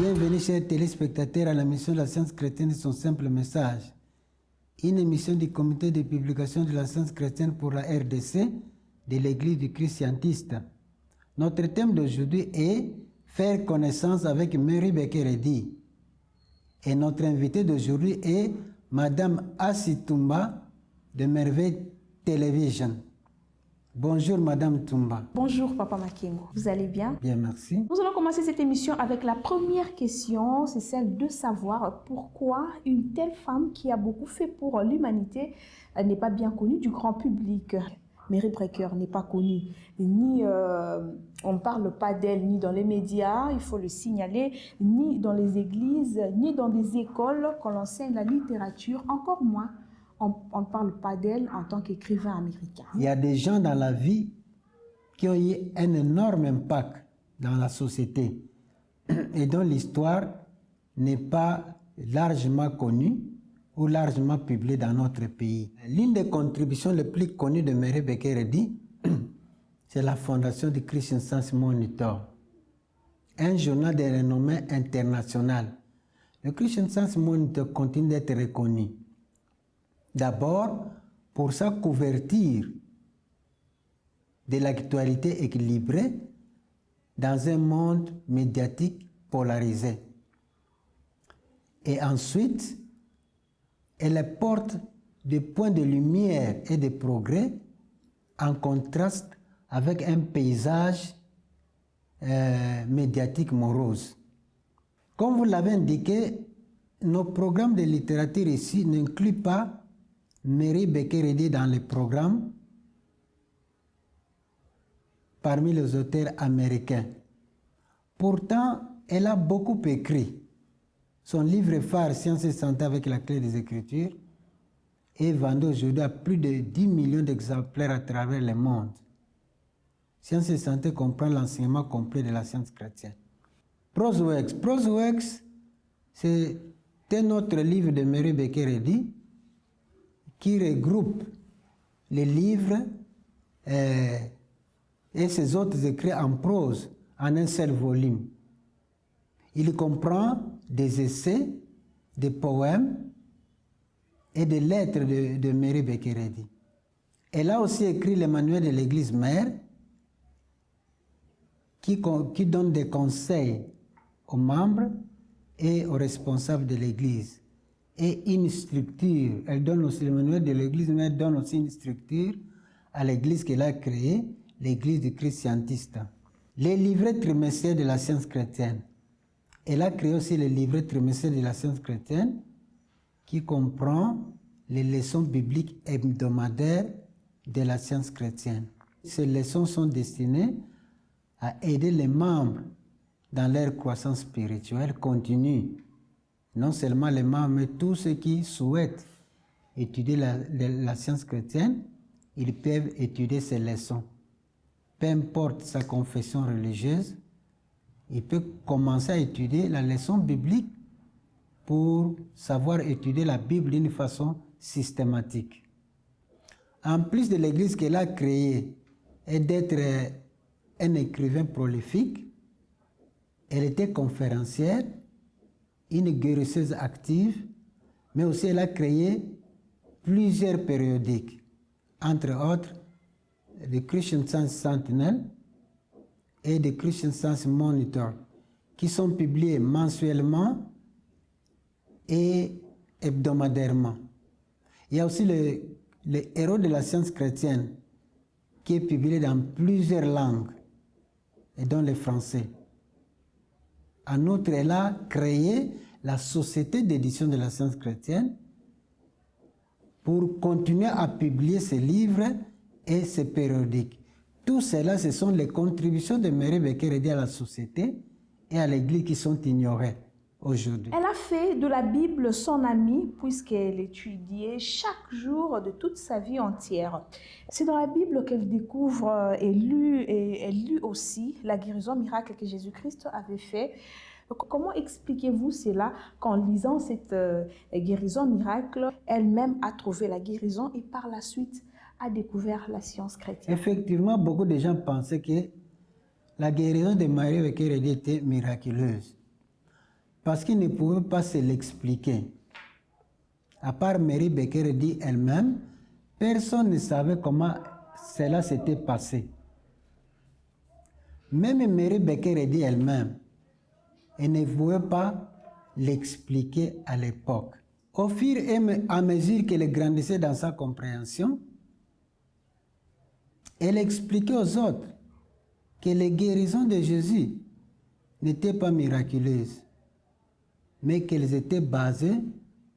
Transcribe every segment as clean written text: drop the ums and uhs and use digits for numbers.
Bienvenue chers téléspectateurs à la mission de la science chrétienne et son simple message. Une émission du comité de publication de la science chrétienne pour la RDC de l'Église du Christ scientiste. Notre thème d'aujourd'hui est « Faire connaissance avec Mary Bekeredi ». Et notre invité d'aujourd'hui est Madame Assi Toumba de Merveille Television. Bonjour Madame Toumba. Bonjour Papa Makengo, vous allez bien? Bien, merci. Nous allons commencer cette émission avec la première question, c'est celle de savoir pourquoi une telle femme qui a beaucoup fait pour l'humanité n'est pas bien connue du grand public. Mary Beker n'est pas connue, ni on ne parle pas d'elle ni dans les médias, il faut le signaler, ni dans les églises, ni dans des écoles quand on enseigne la littérature, encore moins. On ne parle pas d'elle en tant qu'écrivain américain. Il y a des gens dans la vie qui ont eu un énorme impact dans la société et dont l'histoire n'est pas largement connue ou largement publiée dans notre pays. L'une des contributions les plus connues de Mary Bekeredi, c'est la fondation du Christian Science Monitor, un journal de renommée internationale. Le Christian Science Monitor continue d'être reconnu. D'abord, pour sa couverture de l'actualité équilibrée dans un monde médiatique polarisé. Et ensuite, elle porte des points de lumière et de progrès en contraste avec un paysage médiatique morose. Comme vous l'avez indiqué, nos programmes de littérature ici n'incluent pas Mary Bekeredi dans les programmes parmi les auteurs américains. Pourtant, elle a beaucoup écrit. Son livre phare, Science et Santé avec la clé des Écritures, est vendu aujourd'hui à plus de 10 millions d'exemplaires à travers le monde. Science et Santé comprend l'enseignement complet de la science chrétienne. Prosworks. Prosworks, c'est un autre livre de Mary Bekeredi qui regroupe les livres et ses autres écrits en prose en un seul volume. Il comprend des essais, des poèmes et des lettres de Mary Bekeredi. Elle a aussi écrit le manuel de l'Église mère qui donne des conseils aux membres et aux responsables de l'Église. Et une structure, elle donne aussi, le manuel de l'Église mère donne aussi une structure à l'Église qu'elle a créée, l'Église du Christ scientiste. Les livrets trimestriels de la science chrétienne. Elle a créé aussi le livret trimestriel de la science chrétienne qui comprend les leçons bibliques hebdomadaires de la science chrétienne. Ces leçons sont destinées à aider les membres dans leur croissance spirituelle continue. Non seulement les membres, mais tous ceux qui souhaitent étudier la science chrétienne, ils peuvent étudier ces leçons. Peu importe sa confession religieuse, il peut commencer à étudier la leçon biblique pour savoir étudier la Bible d'une façon systématique. En plus de l'Église qu'elle a créée et d'être un écrivain prolifique, elle était conférencière, une guérisseuse active, mais aussi elle a créé plusieurs périodiques, entre autres le Christian Science Sentinel et le Christian Science Monitor, qui sont publiés mensuellement et hebdomadairement. Il y a aussi le Héros de la science chrétienne, qui est publié dans plusieurs langues, et dont le français. En outre, elle a créé la Société d'édition de la science chrétienne pour continuer à publier ses livres et ses périodiques. Tout cela, ce sont les contributions de Mary Bekeredi à la société et à l'Église qui sont ignorées aujourd'hui. Elle a fait de la Bible son amie puisqu'elle étudiait chaque jour de toute sa vie entière. C'est dans la Bible qu'elle découvre et lut aussi la guérison miracle que Jésus-Christ avait fait. Comment expliquez-vous cela qu'en lisant cette guérison miracle, elle-même a trouvé la guérison et par la suite a découvert la science chrétienne? Effectivement, beaucoup de gens pensaient que la guérison de Mary Bekeredi était miraculeuse. parce qu'ils ne pouvaient pas se l'expliquer. À part Mary Becker dit elle-même, personne ne savait comment cela s'était passé. Même Mary Becker dit elle-même, elle ne pouvait pas l'expliquer à l'époque. Au fur et à mesure qu'elle grandissait dans sa compréhension, elle expliquait aux autres que les guérisons de Jésus n'étaient pas miraculeuses, mais qu'elles étaient basées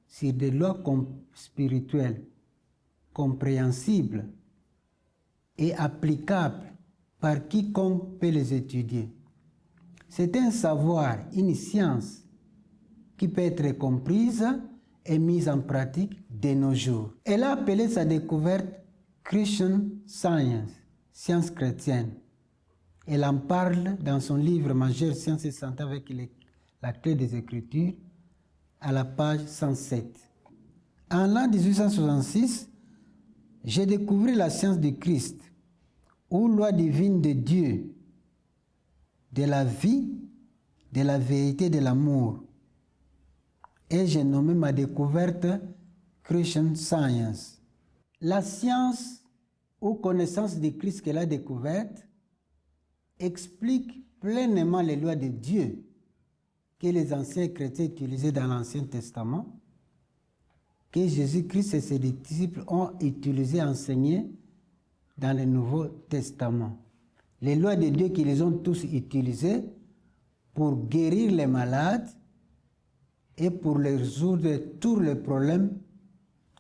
sur des lois spirituelles, compréhensibles et applicables par quiconque peut les étudier. C'est un savoir, une science qui peut être comprise et mise en pratique de nos jours. Elle a appelé sa découverte Christian Science, science chrétienne. Elle en parle dans son livre majeur Science et santé avec la clé des Écritures, à la page 107. En l'an 1866, j'ai découvert la science du Christ, ou loi divine de Dieu, de la vie, de la vérité, de l'amour. Et j'ai nommé ma découverte Christian Science. La science ou connaissance du Christ qu'elle a découverte explique pleinement les lois de Dieu que les anciens chrétiens utilisaient dans l'Ancien Testament, que Jésus-Christ et ses disciples ont utilisé, enseigné dans le Nouveau Testament. Les lois de Dieu qu'ils ont tous utilisées pour guérir les malades et pour résoudre tous les problèmes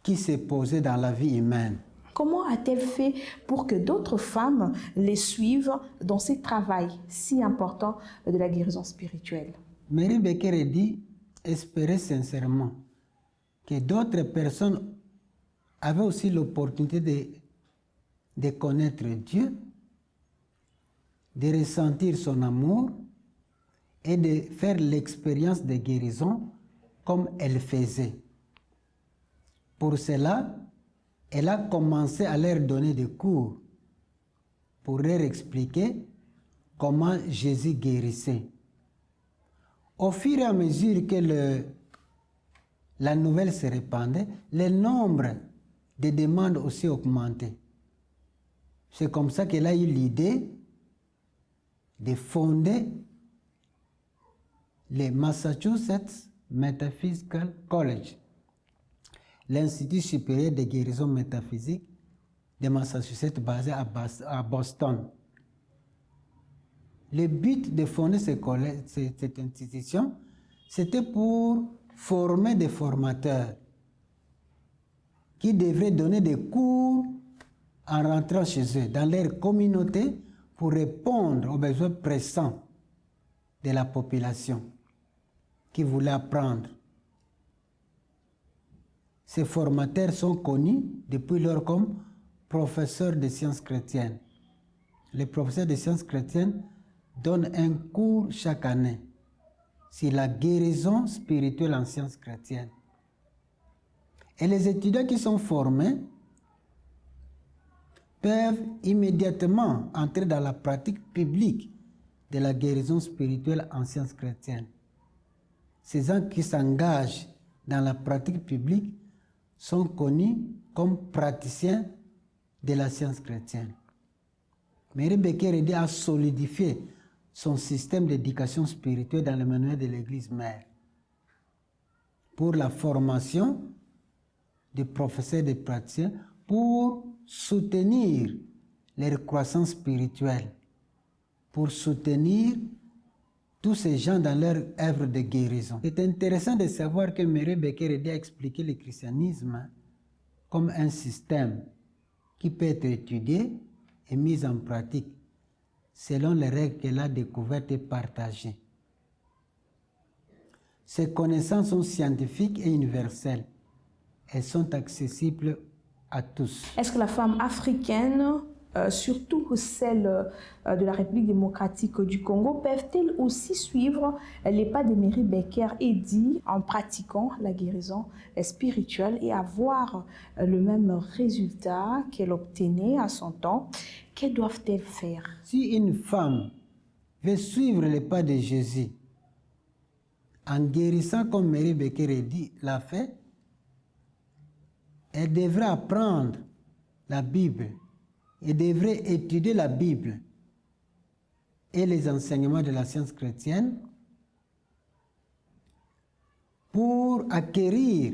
qui se posaient dans la vie humaine. Comment a-t-elle fait pour que d'autres femmes les suivent dans ce travail si important de la guérison spirituelle? Mary Becker dit espérer sincèrement que d'autres personnes avaient aussi l'opportunité de connaître Dieu, de ressentir son amour et de faire l'expérience de guérison comme elle faisait. Pour cela, elle a commencé à leur donner des cours pour leur expliquer comment Jésus guérissait. Au fur et à mesure que la nouvelle se répandait, le nombre de demandes aussi augmentait. C'est comme ça qu'elle a eu l'idée de fonder le Massachusetts Metaphysical College, l'Institut supérieur de guérison métaphysique de Massachusetts basé à Boston. Le but de fonder cette institution, c'était pour former des formateurs qui devraient donner des cours en rentrant chez eux, dans leur communauté, pour répondre aux besoins pressants de la population qui voulait apprendre. Ces formateurs sont connus depuis lors comme professeurs de sciences chrétiennes. Les professeurs de sciences chrétiennes donnent un cours chaque année sur la guérison spirituelle en sciences chrétiennes. Et les étudiants qui sont formés peuvent immédiatement entrer dans la pratique publique de la guérison spirituelle en sciences chrétiennes. Ces gens qui s'engagent dans la pratique publique sont connus comme praticiens de la science chrétienne. Mary Becker a solidifié son système d'éducation spirituelle dans le manuel de l'Église mère pour la formation des professeurs et des praticiens pour soutenir leur croissance spirituelle, pour soutenir tous ces gens dans leur œuvre de guérison. C'est intéressant de savoir que Mary Becker a expliqué le christianisme comme un système qui peut être étudié et mis en pratique selon les règles qu'elle a découvertes et partagées. Ces connaissances sont scientifiques et universelles. Elles sont accessibles à tous. Est-ce que la femme africaine, surtout celle de la République démocratique du Congo, peuvent-elles aussi suivre les pas de Mary Becker Eddy en pratiquant la guérison spirituelle et avoir le même résultat qu'elle obtenait à son temps? Que doivent-elles faire? Si une femme veut suivre les pas de Jésus en guérissant comme Mary Becker l'a fait, elle devrait apprendre la Bible, elle devrait étudier la Bible et les enseignements de la science chrétienne pour acquérir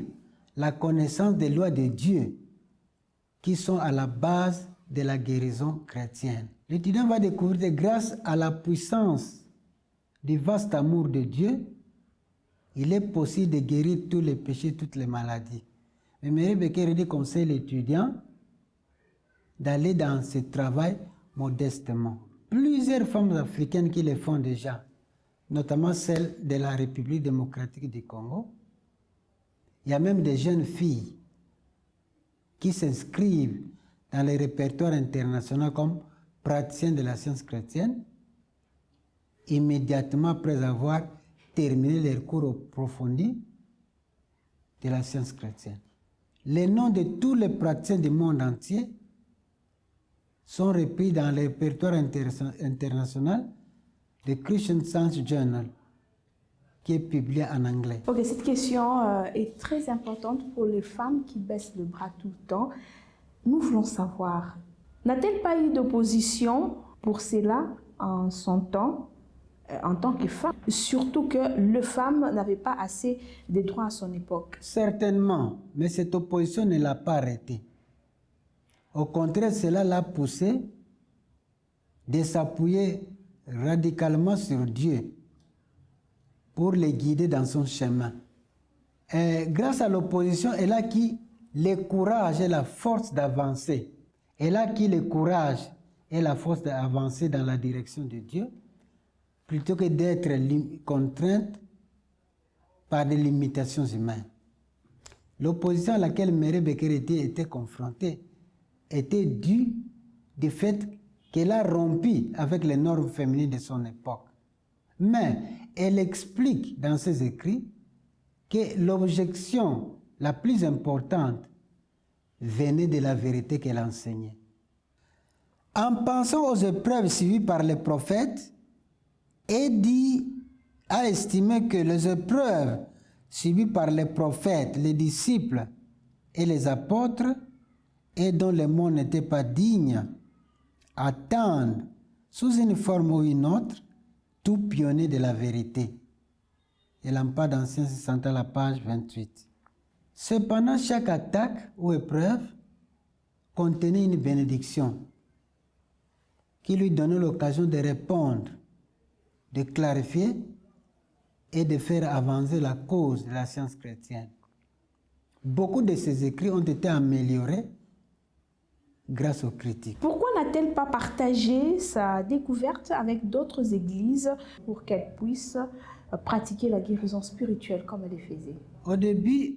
la connaissance des lois de Dieu qui sont à la base de la guérison chrétienne. L'étudiant va découvrir que grâce à la puissance du vaste amour de Dieu, il est possible de guérir tous les péchés, toutes les maladies. Mais Mary Becker conseille l'étudiant d'aller dans ce travail modestement. Plusieurs femmes africaines qui le font déjà, notamment celles de la République démocratique du Congo. Il y a même des jeunes filles qui s'inscrivent dans les répertoires internationaux comme praticiennes de la science chrétienne, immédiatement après avoir terminé leur cours approfondi de la science chrétienne. Les noms de tous les praticiens du monde entier sont repris dans le répertoire international de Christian Science Journal, qui est publié en anglais. Ok, cette question est très importante pour les femmes qui baissent le bras tout le temps. Nous voulons savoir, n'a-t-elle pas eu d'opposition pour cela en son temps, en tant que femme? Surtout que les femmes n'avaient pas assez de droits à son époque. Certainement, mais cette opposition ne l'a pas arrêtée. Au contraire, cela l'a poussée de s'appuyer radicalement sur Dieu pour les guider dans son chemin. Et grâce à l'opposition, elle a acquis le courage et la force d'avancer. Elle a acquis le courage et la force d'avancer dans la direction de Dieu, plutôt que d'être contrainte par des limitations humaines. L'opposition à laquelle Mary Becker était confrontée était due du fait qu'elle a rompu avec les normes féminines de son époque. Mais elle explique dans ses écrits que l'objection la plus importante venait de la vérité qu'elle enseignait. En pensant aux épreuves suivies par les prophètes, Eddy a estimé que les épreuves suivies par les prophètes, les disciples et les apôtres, et dont le monde n'était pas digne, attendent, sous une forme ou une autre, tout pionnier de la vérité. Elle en parle dans Sciences centrales à la page 28. Cependant, chaque attaque ou épreuve contenait une bénédiction qui lui donnait l'occasion de répondre, de clarifier et de faire avancer la cause de la science chrétienne. Beaucoup de ses écrits ont été améliorés grâce aux critiques. Pourquoi n'a-t-elle pas partagé sa découverte avec d'autres églises pour qu'elles puissent pratiquer la guérison spirituelle comme elle le faisait? Au début,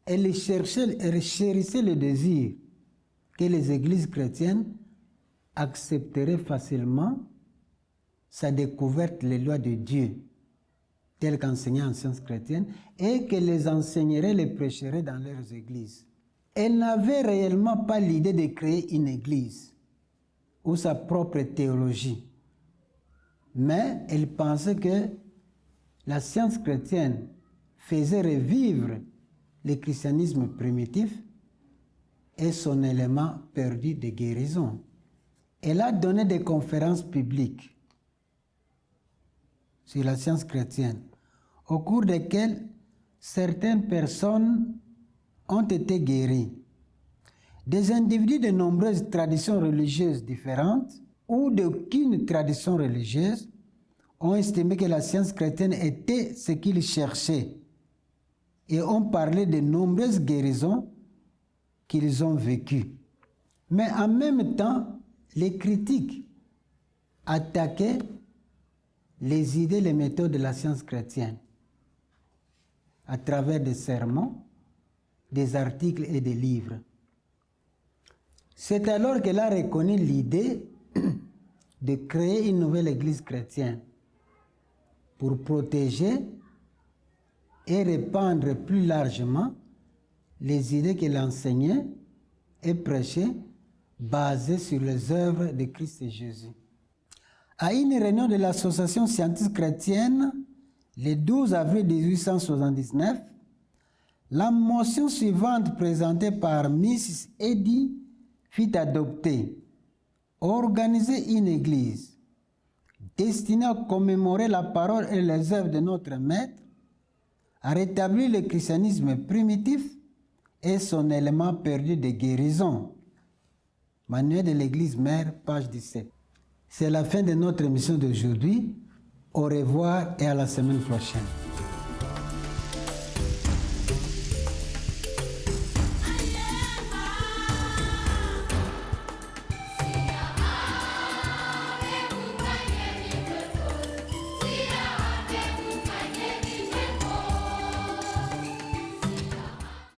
elle chérissait le désir que les églises chrétiennes accepteraient facilement sa découverte des lois de Dieu, telles qu'enseignées en sciences chrétiennes, et que les enseigneraient, les prêcheraient dans leurs églises. Elle n'avait réellement pas l'idée de créer une église ou sa propre théologie, mais elle pensait que la science chrétienne faisait revivre le christianisme primitif et son élément perdu de guérison. Elle a donné des conférences publiques sur la science chrétienne, au cours desquelles certaines personnes ont été guéries. Des individus de nombreuses traditions religieuses différentes ou d'aucune tradition religieuse ont estimé que la science chrétienne était ce qu'ils cherchaient et ont parlé de nombreuses guérisons qu'ils ont vécues. Mais en même temps, les critiques attaquaient les idées, les méthodes de la science chrétienne à travers des sermons, des articles et des livres. C'est alors qu'elle a reconnu l'idée de créer une nouvelle église chrétienne pour protéger et répandre plus largement les idées qu'elle enseignait et prêchait basées sur les œuvres de Christ et Jésus. À une réunion de l'association scientifique chrétienne, le 12 avril 1879, la motion suivante présentée par Mrs. Eddy fut adoptée. Organiser une église destinée à commémorer la parole et les œuvres de notre Maître, à rétablir le christianisme primitif et son élément perdu de guérison. Manuel de l'Église Mère, page 17. C'est la fin de notre émission d'aujourd'hui. Au revoir et à la semaine prochaine.